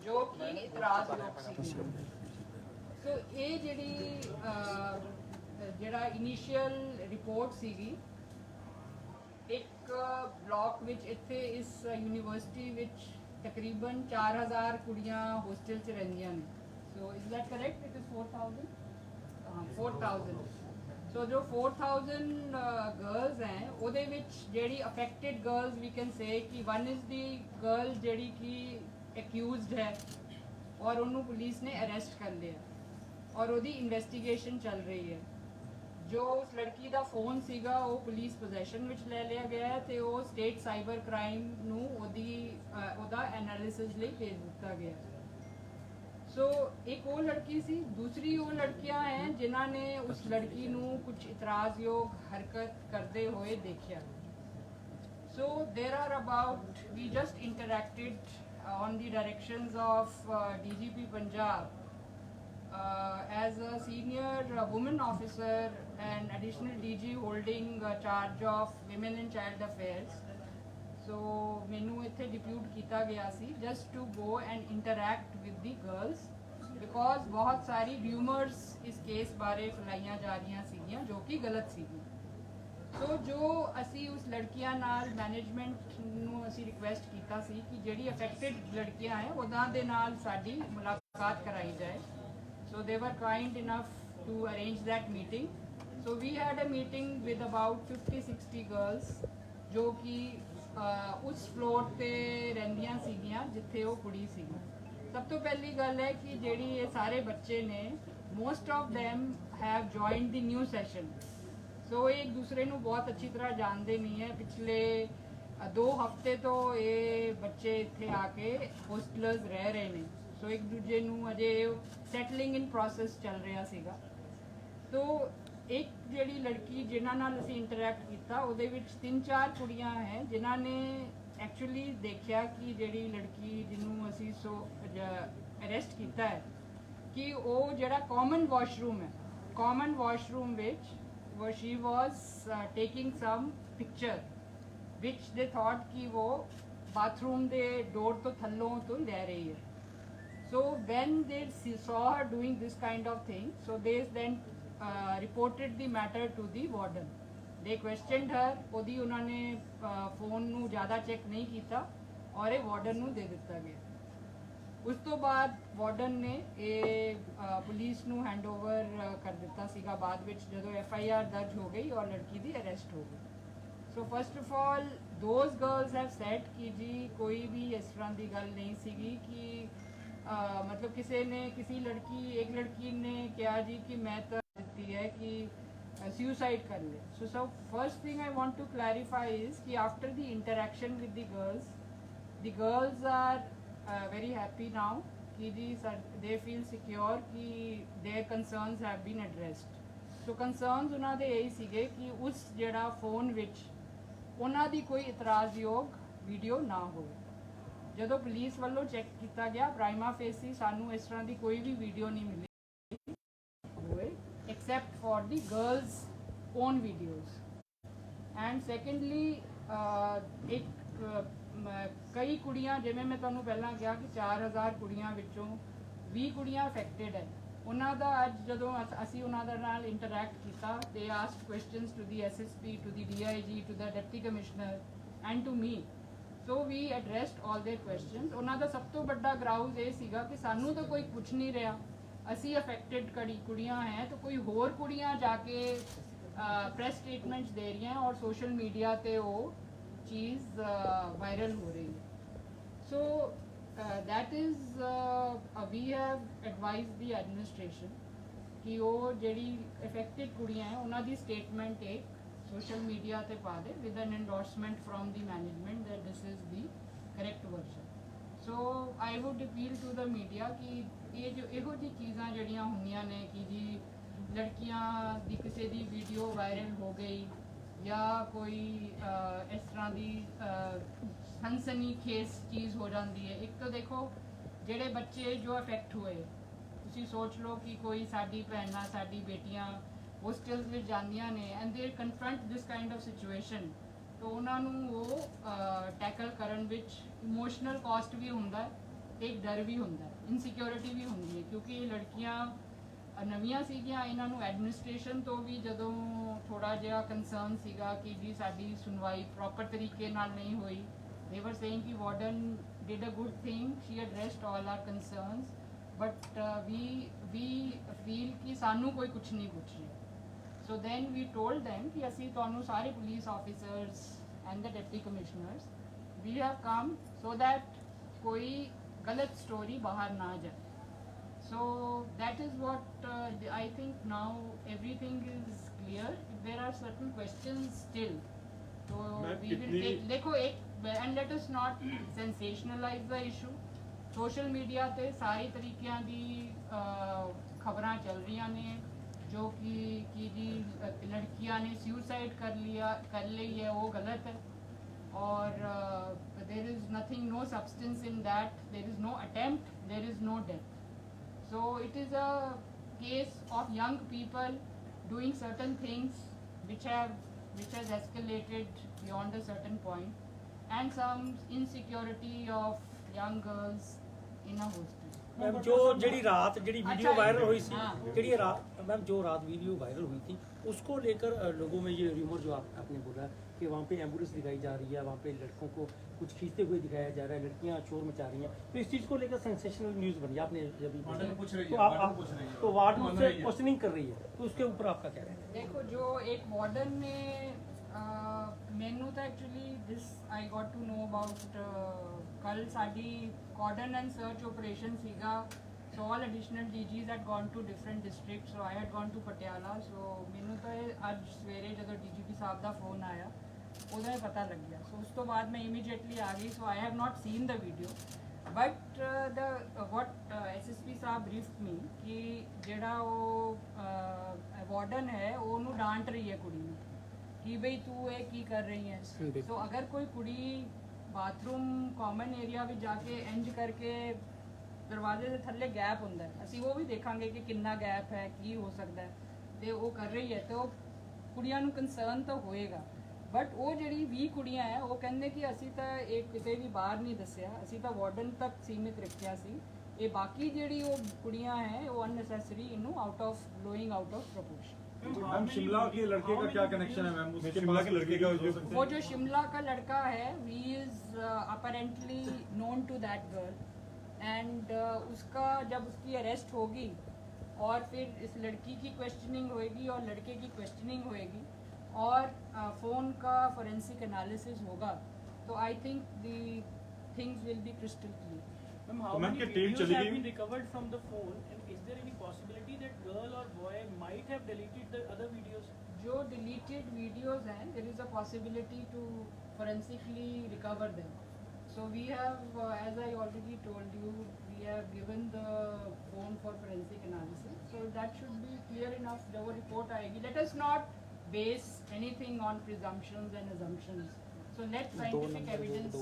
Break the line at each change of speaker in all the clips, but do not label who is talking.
जो कि इतराज़योग सी। सो ये जिहड़ा इनिशियल रिपोर्ट सीगी एक ब्लॉक विच इत्थे इस यूनिवर्सिटी विच तकरीबन 4000 कुड़ियाँ होस्टल च रहिंदियां ने। So is that correct? It is 4000 4000। सो जो 4000 गर्ल्स हैं ਉਹਦੇ ਵਿੱਚ ਜਿਹੜੀ affected girls we can say कि वन इज़ दी गर्ल ਜਿਹੜੀ कि एक्यूज्ड है और ਉਹਨੂੰ पुलिस ने अरेस्ट कर लिया और ਉਹਦੀ इन्वेस्टिगेशन चल रही है। जो उस लड़की का फोन सीगा वो पुलिस पोजैशन विच ले लिया गया है तो वो स्टेट साइबर क्राइम नूं ओदा एनालिसिस लिए भेज दिता गया। सो एक वो लड़की सी, दूसरी वो लड़कियां हैं जिन्हों ने उस लड़की नूं कुछ इतराज़योग हरकत करते हुए देखा। So there are about we just interacted on the directions of DGP Punjab as a senior woman officer and additional DG holding charge of women and child affairs. So मैनू इत्थे डिप्यूट किया गया सी just to go and interact with the girls because बहुत सारी rumours इस case बारे फैलाइयां जा रही सीगियां जो कि गलत सीगी। सो जो असी उस लड़कियां नाल मैनेजमेंट नू असी रिक्वेस्ट किया सी कि जिहड़ी अफेक्टेड लड़कियां हैं उदां दे नाल साडी मुलाकात कराई जाए। So they were kind enough to arrange that meeting. So we had a meeting with about 50-60 girls जो कि उस फ्लोर ते रहिंदियां सीगियां जिथे वो कुड़ी सी। सब तो पहली गल है कि जेड़ी ये सारे बच्चे ने most of them have joined the new session. So एक दूसरे नू बहुत अच्छी तरह जानते नहीं है। पिछले 2 हफ्ते तो ये बच्चे इत्थे आके होस्टलर्स रह रहे हैं। सो एक दूजे नू अजे सैटलिंग इन प्रोसेस चल रहा सीगा। तो एक जिहड़ी लड़की जिन्हां नाल असीं इंटरैक्ट किया उहदे विच 3-4 कुड़ियां हैं जिन्हां ने एक्चुअली देखा कि जिहड़ी लड़की जिन्हों असीं अरेस्ट किया है कि वो जिहड़ा कॉमन वॉशरूम है, कॉमन वॉशरूम विच वो she was taking some picture which they thought कि वो बाथरूम दे डोर तो थल्लों तो ले रही है। So when they saw her doing this kind of thing, so they then reported the matter to the warden. They questioned her, ओदी उन्होंने phone नू ज़्यादा चेक नहीं किया और ये वार्डन नू दे दिता गया। उस तो बाद वार्डन ने ये पुलिस नू हैंड ओवर कर दिता सीगा बाद विच जदों FIR दर्ज हो गई और लड़की दी अरेस्ट हो गई। So first of all those girls have said कि जी कोई भी इस तरह की गल नहीं सीगी कि मतलब किसी ने एक लड़की ने कहा जी कि मैं तो दी है कि सुसाइड कर ले। So first thing I want to clarify is कि after the interaction with the girls are very happy now कि जी सर दे फील सिक्योर कि their concerns have been addressed. So concerns उन्होंने दे यही सीगे कि उस जिहड़ा फोन विच उन्हां दी कोई इतराज़योग वीडियो ना हो। जदों पुलिस वालों चेक किया गया प्राइमा फेसी सानू इस तरह की कोई भी वीडियो नहीं मिली except for the girls own videos. And secondly एक कई कुड़ियां जिवें मैं तुहानू पहला कहा कि 4000 कुड़ियां विचों 20 कुड़ियां अफेक्टेड है। उन्हों का अज जदों असी उन्होंने नाल इंटरैक्ट किया they asked questions to the SSP to the DIG to the deputy commissioner and to me. So we addressed all their questions. उन्हों का सब तो बड़ा ग्राउज ये सीगा कि सानू तो कोई कुछ नहीं रहा, असी अफेक्टेड कुड़ियां हैं तो कोई होर कुड़ियां जाके प्रेस स्टेटमेंट्स दे रही हैं और सोशल मीडिया पे वो चीज़ वायरल हो रही है। So that is we have advise the administration कि वो जिहड़ी अफेक्टेड कुड़ियां हैं उन्होंने स्टेटमेंट एक सोशल मीडिया ते पा दे with an endorsement from the management that this is the correct version. So I would appeal to the media कि ये जो इहो जी चीज़ां जड़ियां हुंदियां ने कि जी लड़कियां दी किसी दी वीडियो वायरल हो गई या कोई इस तरह की सनसनी खेस चीज़ हो जाती है। एक तो देखो जेडे बच्चे जो अफेक्ट हुए तुसी सोच लो कि कोई साडी भैनां साडी बेटियां होस्टल्स में जांदियां ने and they confront this kind of situation तो उन्होंने वो टैकल करन विच इमोशनल कॉस्ट भी हुंदा है एक डर भी ਹੁੰਦਾ ਹੈ, ਇਨਸਿਕਿਉਰਿਟੀ ਵੀ ਹੁੰਦੀ ਹੈ, ਕਿਉਂਕਿ ਇਹ ਲੜਕੀਆਂ ਨਵੀਆਂ ਸੀਗੀਆਂ, ਇਹਨਾਂ ਨੂੰ ਐਡਮਿਨਿਸਟ੍ਰੇਸ਼ਨ ਤੋਂ ਵੀ ਜਦੋਂ ਥੋੜਾ ਜਿਹਾ ਕੰਸਰਨ ਸੀਗਾ ਕਿ ਜੀ ਸਾਡੀ ਸੁਣਵਾਈ ਪ੍ਰੋਪਰ ਤਰੀਕੇ ਨਾਲ ਨਹੀਂ ਹੋਈ, they were saying ਕਿ warden did a good thing, she addressed all our concerns, but we feel ਕਿ ਸਾਨੂੰ ਕੋਈ ਕੁਝ ਨਹੀਂ ਪੁੱਛ ਰਿਹਾ. So then we told them ਕਿ ਅਸੀਂ ਤੁਹਾਨੂੰ ਸਾਰੇ police officers and the deputy commissioners, we have come so that कोई गलत स्टोरी बाहर ना जाए. So that is what I think now everything is clear. There are certain questions still. So we will take, देखो एक, and let us not sensationalize the issue. Social media ਤੇ ਸਾਰੀ ਤਰੀਕਿਆਂ ਦੀ ਖਬਰਾਂ ਚੱਲ ਰਹੀਆਂ ਨੇ ਜੋ ਕਿ ਜੀ ਲੜਕੀਆਂ ਨੇ suicide कर ਲਈ है, वो गलत है. और there is nothing, no substance in that, there is no attempt, there is no death. So it is a case of young people doing certain things which has escalated beyond a certain point, and some insecurity of young girls in a hostel.
Ma'am जो ਜਿਹੜੀ ਰਾਤ ਜਿਹੜੀ video viral हुई थी, ਜਿਹੜੀ रात ma'am जो रात वीडियो वायरल हुई थी, उसको लेकर लोगों में ये र्यूमर जो आपने बोला कि वहाँ पे एम्बुलेंस दिखाई जा रही है, वहाँ पे लड़कों को कुछ खींचते हुए दिखाया जा रहा है, लड़कियाँ शोर मचा रही हैं, तो इस चीज़ को लेकर सेंसेशनल न्यूज़ बनी. आपने जब तो वार्ड उससे क्वेश्चनिंग कर रही है, तो उसके ऊपर आपका क्या कहना है?
देखो जो एक वार्डन ने मैनू तो actually this I got to know about कल साडी कॉर्डन एंड सर्च ऑपरेशन सीगा. So all additional DGs had gone to different districts. So I had gone to Patiala. So मैनू तो आज सवेरे जब DGP साहब का फोन आया उधर ही पता लग गया. So उस तो बाद मैं immediately आ गई. So I have not seen the video. But what SSP साहब briefed me कि जेड़ा वो वार्डन है वो उन्होंने डांट रही है कुड़ी ने कि भाई तू ये की कर रही है. So अगर कोई कुड़ी बाथरूम कॉमन एरिया भी जाके इंज करके दरवाजे से थल्ले गैप ਹੁੰਦਾ ਹੈ, ਅਸੀਂ ਉਹ ਵੀ ਦੇਖਾਂਗੇ ਕਿ ਕਿੰਨਾ ਗੈਪ ਹੈ, ਕੀ ਹੋ ਸਕਦਾ ਹੈ, ਤੇ ਉਹ ਕਰ ਰਹੀ ਹੈ, ਤੇ ਉਹ ਕੁੜੀਆਂ ਨੂੰ ਕੰਸਰਨ ਤਾਂ ਹੋਏਗਾ. ਬਟ ਉਹ ਜਿਹੜੀ 20 ਕੁੜੀਆਂ ਹੈ ਉਹ ਕਹਿੰਦੇ ਕਿ ਅਸੀਂ ਤਾਂ ਇਹ ਕਿਤੇ ਵੀ ਬਾਹਰ ਨਹੀਂ ਦੱਸਿਆ, ਅਸੀਂ ਤਾਂ ਵਾਰਡਨ ਤੱਕ ਸੀਮਿਤ ਰੱਖਿਆ ਸੀ. ਇਹ ਬਾਕੀ ਜਿਹੜੀ ਉਹ ਕੁੜੀਆਂ ਹੈ ਉਹ ਅਨਨੈਸੈਸਰੀ ਇਹਨੂੰ out of blowing out of proportion.
Ma'am Shimla के लड़के का क्या कनेक्शन है मैम?
शिमला के लड़के का
वो जो शिमला का लड़का है he is apparently known to that girl, and उसका जब उसकी अरेस्ट होगी और फिर इस लड़की की क्वेश्चनिंग होएगी और लड़के की क्वेश्चनिंग होएगी और फ़ोन का फोरेंसिक एनालिसिस होगा, तो I think the things will be crystal clear.
Ma'am, how many videos have been recovered from the phone, and is there any possibility that girl or boy might have deleted the other videos?
जो deleted videos हैं, there is a possibility to forensically recover them. So we have, as I already told you, we have given the phone for forensic analysis. So that should be clear enough. जो report आएगी. Let us not base anything on presumptions and assumptions. So let scientific evidence,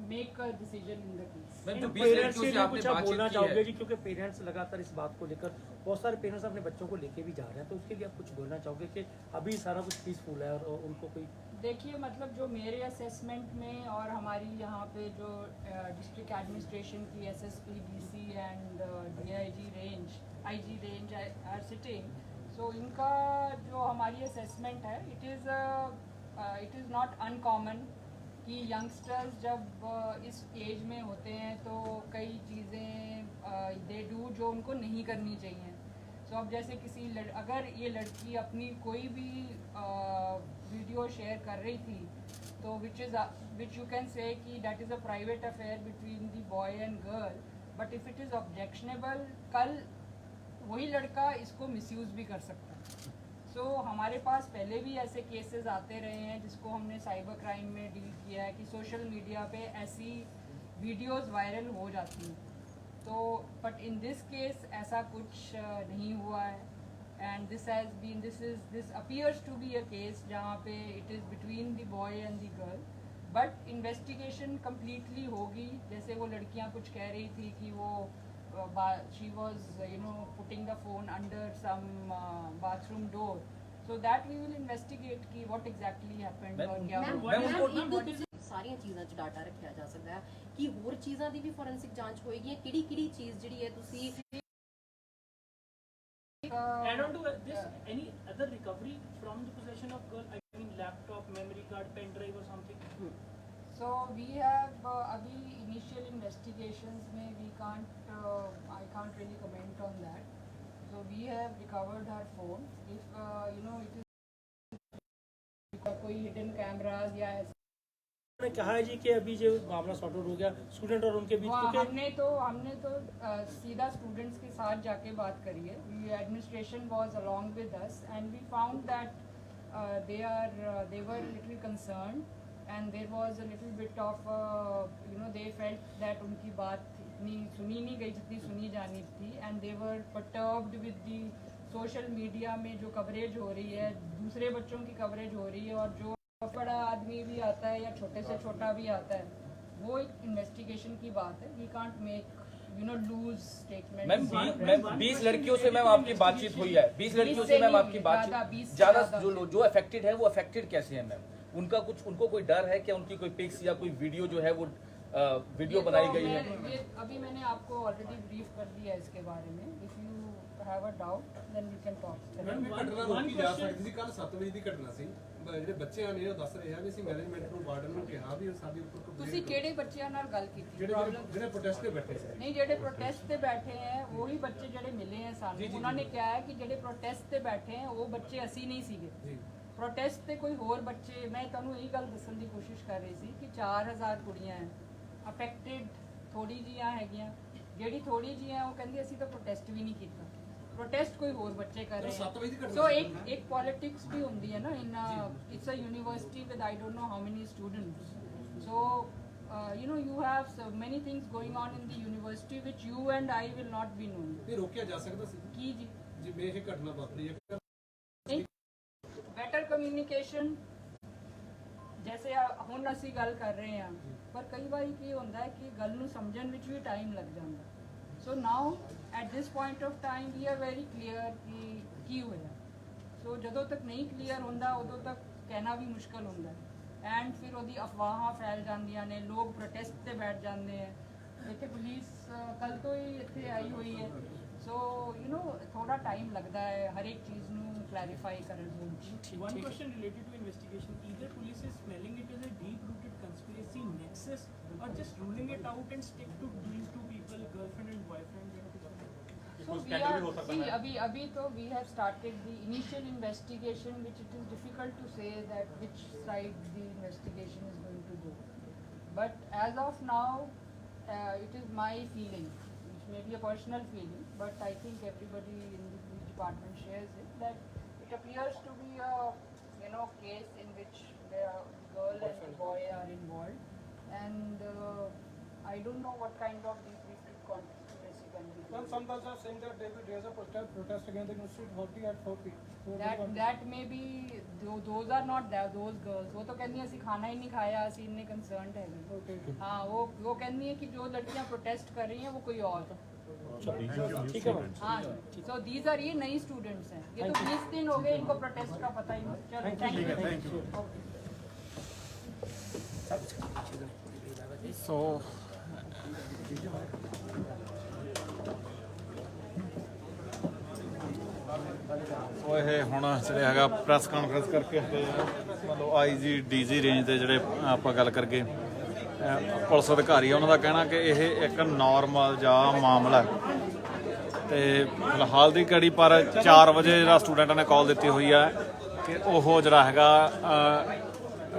make a decision in the case.
Parents से भी कुछ आप बोलना चाहोगे जी, क्योंकि parents लगातार इस बात को लेकर, बहुत सारे पेरेंट्स अपने बच्चों को लेके भी जा रहे हैं, तो उसके लिए आप कुछ बोलना चाहोगे कि अभी सारा कुछ पीसफुल है और उनको कोई?
देखिए मतलब जो मेरे असेसमेंट में और हमारी यहाँ पे जो डिस्ट्रिक्ट एडमिनिस्ट्रेशन की SSP, DC and DIG range, IG range are sitting, so इनका जो हमारी असेसमेंट है, इट इज़ नॉट अनकॉमन कि यंगस्टर्स जब इस एज में होते हैं तो कई चीज़ें दे डू जो उनको नहीं करनी चाहिए. सो अब जैसे अगर ये लड़की अपनी कोई भी वीडियो शेयर कर रही थी, तो विच यू कैन से कि that is a private affair between the boy and girl, but if it is objectionable, कल वही लड़का इसको मिसयूज़ भी कर सकता है. सो हमारे पास पहले भी ऐसे केसेस आते रहे हैं जिसको हमने साइबर क्राइम में डील किया है कि सोशल मीडिया पे ऐसी वीडियोस वायरल हो जाती हैं. तो बट इन दिस केस ऐसा कुछ नहीं हुआ है, and this appears to be a case जहाँ पे it is between the boy and the girl. But investigation completely होगी. जैसे वो लड़कियाँ कुछ कह रही थी कि वो she was putting the phone under some bathroom door, so that we will investigate कि what exactly happened और क्या हुआ.
ਸਾਰੀਆਂ ਚੀਜ਼ਾਂ 'ਚ ਡਾਟਾ ਰੱਖਿਆ ਜਾ ਸਕਦਾ ਹੈ. ਕੀ ਹੋਰ ਚੀਜ਼ਾਂ ਦੀ ਵੀ ਫੋਰੈਂਸਿਕ ਜਾਂਚ ਹੋਏਗੀ? ਕਿਹੜੀ ਚੀਜ਼ ਜਿਹੜੀ ਹੈ ਤੁਸੀਂ
Add on to this, any other recovery from the possession of girl? I mean, laptop, memory card, pen drive, or something.
So we have abhi initial investigations mein we can't I can't really comment on that. So we have recovered her phone. If you know it is कोई hidden cameras या ऐसा
उन्होंने कहा है जी कि अभी जो मामला सॉर्ट आउट हो गया स्टूडेंट और उनके बीच, क्योंकि
हमने तो सीधा स्टूडेंट्स के साथ जाके बात करी है. Administration was along with us and we found that they were a little concerned and there was a little bit of you know they felt that उनकी बात इतनी सुनी नहीं गई जितनी सुनी जानी थी and they were perturbed with the social media में जो कवरेज हो रही है, दूसरे बच्चों की कवरेज हो रही है और जो बड़ा आदमी भी आता है या छोटे से छोटा भी आता है, वो एक इन्वेस्टिगेशन की बात है. We can't make you no loose statement.
Ma'am 20 लड़कियों से मैम आपकी बातचीत हुई है, 20 लड़कियों से मैम आपकी बातचीत ज्यादा जो अफेक्टेड है वो अफेक्टेड कैसे है मैम? उनको कोई डर है क्या? उनकी कोई पिक्स या कोई वीडियो जो है वो वीडियो बनाई गई है?
ये अभी मैंने आपको ऑलरेडी ब्रीफ कर दिया इसके बारे में. If you have a doubt then we can talk.
Ma'am ਘਟਨਾ ਰੋਕੀ ਜਾ ਸਕਦੀ ਸੀ. ਕੱਲ 7 ਵਜੇ ਦੀ ਘਟਨਾ ਸੀ. ਜਿਹੜੇ ਬੱਚੇ ਨੇ ਉਹ ਦੱਸ ਰਹੇ ਆ ਵੀ ਅਸੀਂ ਮੈਨੇਜਮੈਂਟ ਨੂੰ ਵਾਰਡਨ ਨੂੰ ਕਿਹਾ ਵੀ ਸਾਡੇ ਉੱਪਰ
ਤੁਸੀਂ ਕਿਹੜੇ ਬੱਚਿਆਂ ਨਾਲ ਗੱਲ ਕੀਤੀ?
ਜਿਹੜੇ ਪ੍ਰੋਟੈਸਟ ਤੇ ਬੈਠੇ ਸੀ.
ਨਹੀਂ, ਜਿਹੜੇ ਪ੍ਰੋਟੈਸਟ ਤੇ बैठे हैं वही बच्चे ਜਿਹੜੇ ਮਿਲੇ हैं ਸਾਨੂੰ, ਉਹਨਾਂ ਨੇ ਕਿਹਾ ਹੈ ਕਿ ਜਿਹੜੇ ਪ੍ਰੋਟੈਸਟ ਤੇ बैठे हैं ਉਹ ਬੱਚੇ ਅਸੀਂ ਨਹੀਂ ਸੀਗੇ. ਪ੍ਰੋਟੈਸਟ ਤੇ ਕੋਈ ਹੋਰ ਬੱਚੇ, ਮੈਂ ਤੁਹਾਨੂੰ ਇਹੀ ਗੱਲ ਦੱਸਣ ਦੀ ਕੋਸ਼ਿਸ਼ ਕਰ ਰਹੀ ਸੀ ਕਿ 4000 ਕੁੜੀਆਂ ਹੈ ਅਫੈਕਟਡ, ਥੋੜੀ ਜੀਆਂ ਹੈਗੀਆਂ. ਜਿਹੜੀ ਥੋੜੀ ਜੀਆਂ ਉਹ ਕਹਿੰਦੀ ਅਸੀਂ ਤਾਂ ਪ੍ਰੋਟੈਸਟ ਵੀ ਨਹੀਂ ਕੀਤਾ. ਪ੍ਰੋਟੈਸਟ ਕੋਈ ਹੋਰ ਬੱਚੇ ਕਰ ਰਹੇ ਹੈ. ਸੋ ਇੱਕ ਪੋਲਿਟਿਕਸ ਵੀ ਹੁੰਦੀ ਹੈ ਨਾ in it's a university with I don't know how many students. So you know you have so many things going on in the university which you and I will not be knowing.
ਇਹ ਰੋਕਿਆ ਜਾ ਸਕਦਾ ਸੀ
ਕੀ ਜੀ?
ਜਿਵੇਂ ਇਹ ਘਟਨਾ ਵਾਪਰੀ ਹੈ.
ਬੈਟਰ ਕਮਿਊਨੀਕੇਸ਼ਨ ਜੈਸੇ ਹੁਣ ਅਸੀਂ ਗੱਲ ਕਰ ਰਹੇ ਹਾਂ, ਪਰ ਕਈ ਵਾਰੀ ਕੀ ਹੁੰਦਾ ਹੈ ਕਿ ਗੱਲ ਨੂੰ ਸਮਝਣ ਵਿੱਚ ਵੀ ਟਾਈਮ ਲੱਗ ਜਾਂਦਾ. So now at this point of time we are very clear ਕਿ ਕੀ ਹੋਇਆ. ਸੋ ਜਦੋਂ ਤੱਕ ਨਹੀਂ ਕਲੀਅਰ ਹੁੰਦਾ ਉਦੋਂ ਤੱਕ ਕਹਿਣਾ ਵੀ ਮੁਸ਼ਕਲ ਹੁੰਦਾ ਹੈ. ਐਂਡ ਫਿਰ ਉਹਦੀ ਅਫਵਾਹਾਂ ਫੈਲ ਜਾਂਦੀਆਂ ਨੇ, ਲੋਕ ਪ੍ਰੋਟੈਸਟ ਤੇ ਬੈਠ ਜਾਂਦੇ ਹੈ. ਇੱਥੇ ਪੁਲਿਸ ਕੱਲ ਤੋਂ ਹੀ ਇੱਥੇ ਆਈ ਹੋਈ ਹੈ. ਸੋ ਯੂ ਨੋ ਥੋੜਾ ਟਾਈਮ ਲੱਗਦਾ ਹੈ ਹਰ ਇੱਕ ਚੀਜ਼ ਨੂੰ ਕਲੈਰੀਫਾਈ ਕਰਨ ਵਿੱਚ.
One question related to investigation: either police is smelling it as a deep-rooted conspiracy nexus, or just ruling it out and stick to these two people, girlfriend and boyfriend.
So we are see abhi to we have started the initial investigation, which it is difficult to say that which side the investigation is going to go. But as of now, it is my feeling, which may be a personal feeling, but I think everybody in the police department shares it, that it appears to be a case in which the girl and the boy are involved, and I don't know what kind of deep-rooted conspiracy can be.
Some girls are saying that they will raise a protest against the university at 4 p.m.
That may be those are not those girls. वो तो कहती हैं ਅਸੀਂ ਖਾਣਾ ਹੀ ਨਹੀਂ ਖਾਇਆ, ਅਸੀਂ ਇੰਨੇ ਕੰਸਰਨਡ ਹੈਗੇ. हाँ वो कहती हैं कि जो लड़कियां प्रोटेस्ट कर रही हैं वो कोई और.
ठीक है मैम.
हाँ, so these are ये नई स्टूडेंट्स हैं. ये तो 20 दिन हो गए इनको प्रोटेस्ट का पता ही नहीं. चलो थैंक यू.
सो ਉਹ ਇਹ ਹੁਣ ਜਿਹੜੇ ਹੈਗਾ ਪ੍ਰੈਸ ਕਾਨਫਰੰਸ ਕਰਕੇ ਹਟੇ ਆ. ਮਤਲਬ ਆਈਜੀ ਡੀਜੀ ਰੇਂਜ ਦੇ ਜਿਹੜੇ ਆਪਾਂ ਗੱਲ ਕਰਕੇ ਪੁਲਿਸ ਅਧਿਕਾਰੀ ਆ, ਉਹਨਾਂ ਦਾ ਕਹਿਣਾ ਕਿ ਇਹ ਇੱਕ ਨਾਰਮਲ ਜਿਹਾ ਮਾਮਲਾ ਹੈ ਤੇ ਫਿਲਹਾਲ ਦੀ ਘੜੀ ਪਰ 4 ਵਜੇ ਜਿਹੜਾ ਸਟੂਡੈਂਟਾਂ ਨੇ ਕਾਲ ਦਿੱਤੀ ਹੋਈ ਹੈ ਕਿ ਉਹ ਜਿਹੜਾ ਹੈਗਾ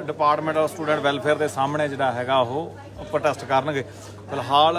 ਡਿਪਾਰਟਮੈਂਟ ਆਫ ਸਟੂਡੈਂਟ ਵੈਲਫੇਅਰ ਦੇ ਸਾਹਮਣੇ ਜਿਹੜਾ ਹੈਗਾ ਉਹ ਪ੍ਰੋਟੈਸਟ ਕਰਨਗੇ. ਫਿਲਹਾਲ